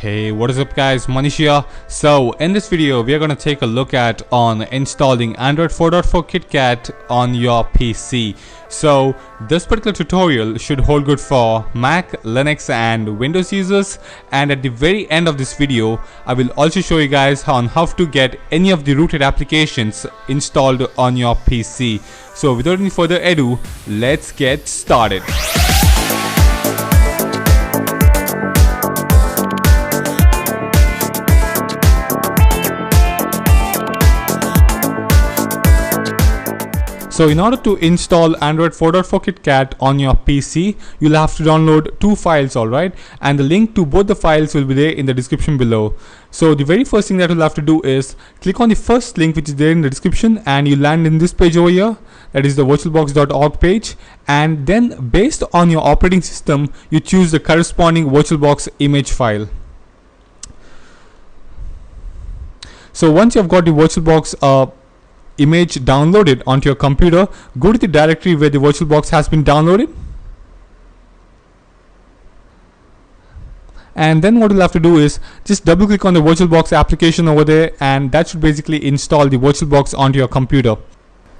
Hey, what is up guys, Manish here. So in this video we are going to take a look at on installing Android 4.4 KitKat on your PC. So this particular tutorial should hold good for Mac, Linux and Windows users, and at the very end of this video I will also show you guys on how to get any of the rooted applications installed on your PC. So without any further ado, let's get started. So in order to install Android 4.4 KitKat on your PC, you'll have to download two files, alright, and the link to both the files will be there in the description below. So the very first thing that you'll have to do is click on the first link which is there in the description, and you land in this page over here, that is the virtualbox.org page, and then based on your operating system you choose the corresponding VirtualBox image file. So once you've got the VirtualBox image downloaded onto your computer, go to the directory where the VirtualBox has been downloaded, and then what you'll have to do is just double click on the VirtualBox application over there, and that should basically install the VirtualBox onto your computer.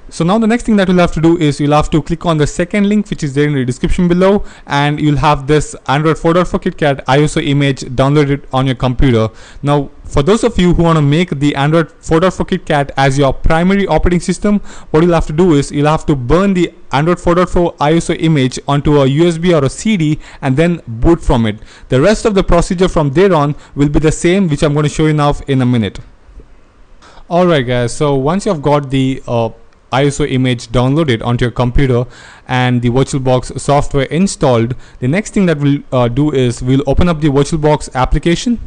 So now the next thing that you'll have to do is you'll have to click on the second link which is there in the description below, and you'll have this Android 4.4 KitKat ISO image downloaded on your computer. Now for those of you who want to make the Android 4.4 KitKat as your primary operating system, what you'll have to do is you'll have to burn the Android 4.4 ISO image onto a USB or a CD and then boot from it. The rest of the procedure from there on will be the same, which I'm going to show you now in a minute. Alright guys, so once you've got the ISO image downloaded onto your computer and the VirtualBox software installed, the next thing that we'll do is we'll open up the VirtualBox application.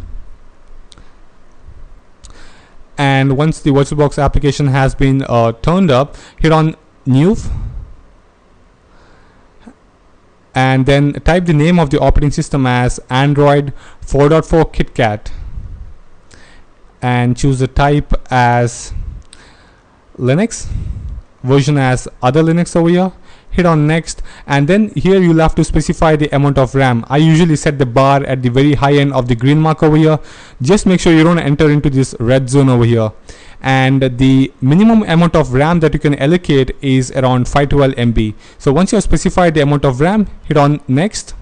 And once the VirtualBox application has been turned up, hit on New and then type the name of the operating system as Android 4.4 KitKat and choose the type as Linux, version as other Linux over here. Hit on next, and then here you'll have to specify the amount of RAM. I usually set the bar at the very high end of the green mark over here. Just make sure you don't enter into this red zone over here, and the minimum amount of RAM that you can allocate is around 512 MB. So once you have specified the amount of RAM, hit on next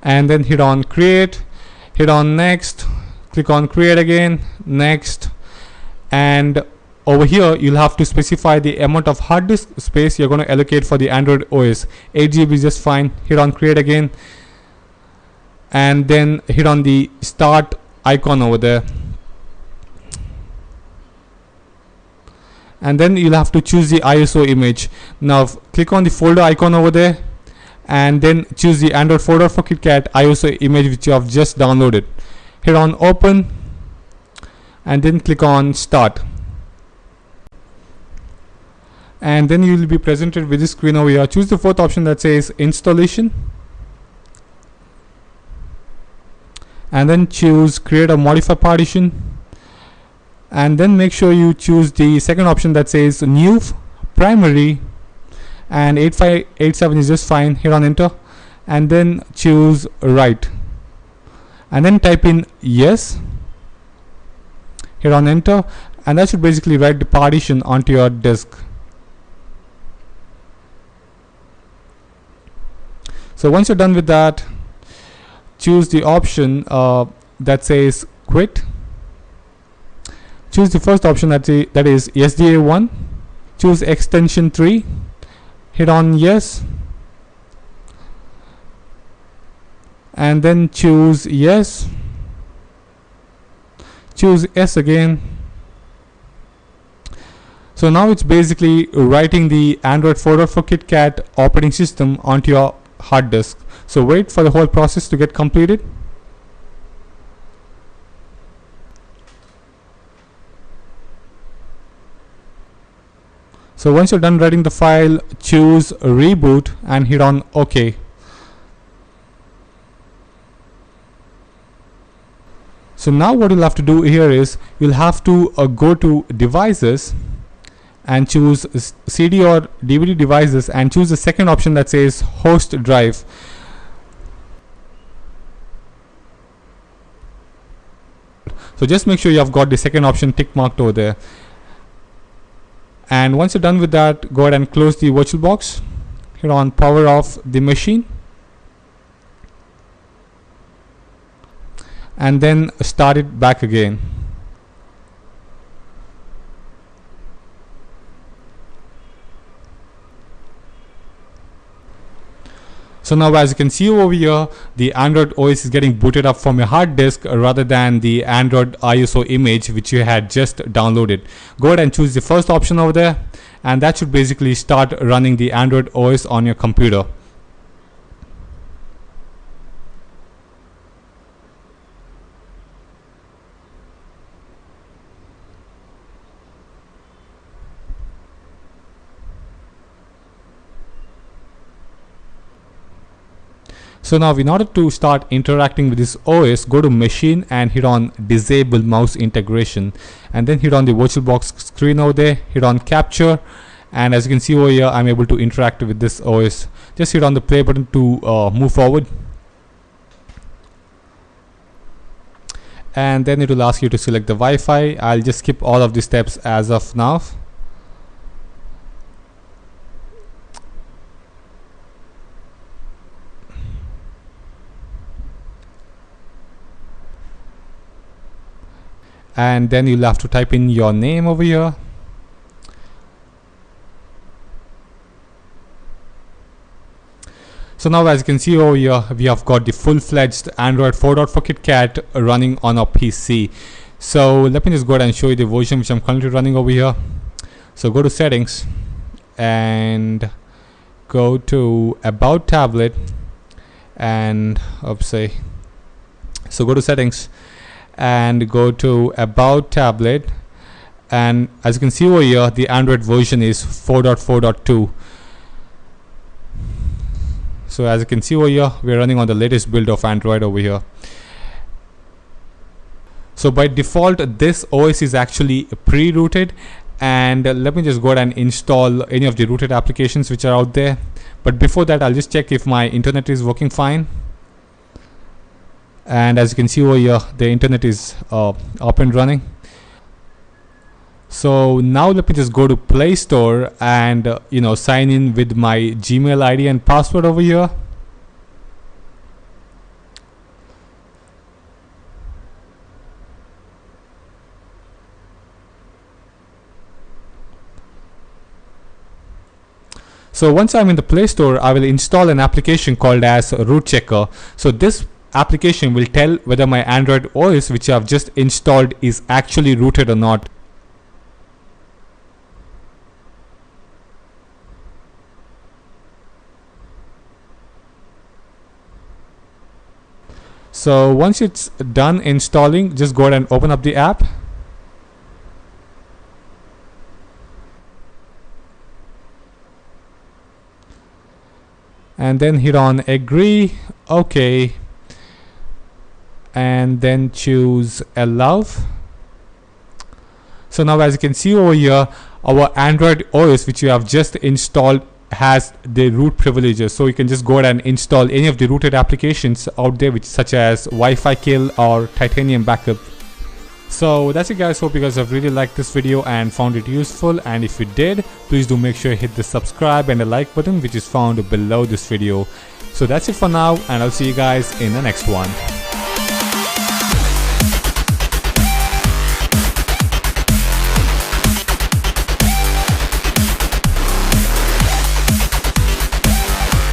and then hit on create, hit on next, click on create again, next, and over here you'll have to specify the amount of hard disk space you're going to allocate for the Android OS. 8 GB is just fine. Hit on create again and then hit on the start icon over there, and then you'll have to choose the ISO image. Now click on the folder icon over there and then choose the Android 4.4 KitKat ISO image which you have just downloaded. Hit on open and then click on start, and then you will be presented with this screen over here. Choose the fourth option that says installation, and then choose create or modify partition, and then make sure you choose the second option that says new primary, and 8587 is just fine. Hit on enter and then choose write, and then type in yes, hit on enter, and that should basically write the partition onto your disk. So once you're done with that, choose the option that says quit. Choose the first option that is SDA1. Choose extension 3. Hit on yes. And then choose yes. Choose yes again. So now it's basically writing the Android 4.4 KitKat operating system onto your hard disk. So wait for the whole process to get completed. So once you're done writing the file, choose reboot and hit on OK. So now what you'll have to do here is you'll have to go to devices and choose CD or DVD devices and choose the second option that says host drive. So just make sure you have got the second option tick marked over there. And once you're done with that, go ahead and close the VirtualBox. Hit on power off the machine, and then start it back again. So now, as you can see over here, the Android OS is getting booted up from your hard disk rather than the Android ISO image which you had just downloaded. Go ahead and choose the first option over there, and that should basically start running the Android OS on your computer. So now, in order to start interacting with this OS, go to machine and hit on disable mouse integration, and then hit on the VirtualBox screen over there, hit on capture, and as you can see over here, I'm able to interact with this OS. Just hit on the play button to move forward, and then it will ask you to select the Wi-Fi. I'll just skip all of the steps as of now. And then you'll have to type in your name over here. So now, as you can see over here, we have got the full-fledged Android 4.4 KitKat running on our PC. So let me just go ahead and show you the version which I'm currently running over here. So go to settings and go to about tablet, and so go to settings and go to about tablet, and as you can see over here, the Android version is 4.4.2. so as you can see over here, we're running on the latest build of Android over here. So by default, this OS is actually pre-rooted, and let me just go ahead and install any of the rooted applications which are out there. But before that, I'll just check if my internet is working fine. And as you can see over here, the internet is up and running. So now let me just go to Play Store and sign in with my Gmail ID and password over here. So once I'm in the Play Store, I will install an application called as Root Checker. So this application will tell whether my Android OS which I have just installed is actually rooted or not. So once it's done installing, just go ahead and open up the app. And then hit on agree, okay, and then choose allow. So now, as you can see over here, our Android OS which you have just installed has the root privileges, so you can just go ahead and install any of the rooted applications out there, which such as Wi-Fi Kill or Titanium Backup. So that's it guys, hope you guys have really liked this video and found it useful, and if you did, please do make sure you hit the subscribe and the like button which is found below this video. So that's it for now, and I'll see you guys in the next one.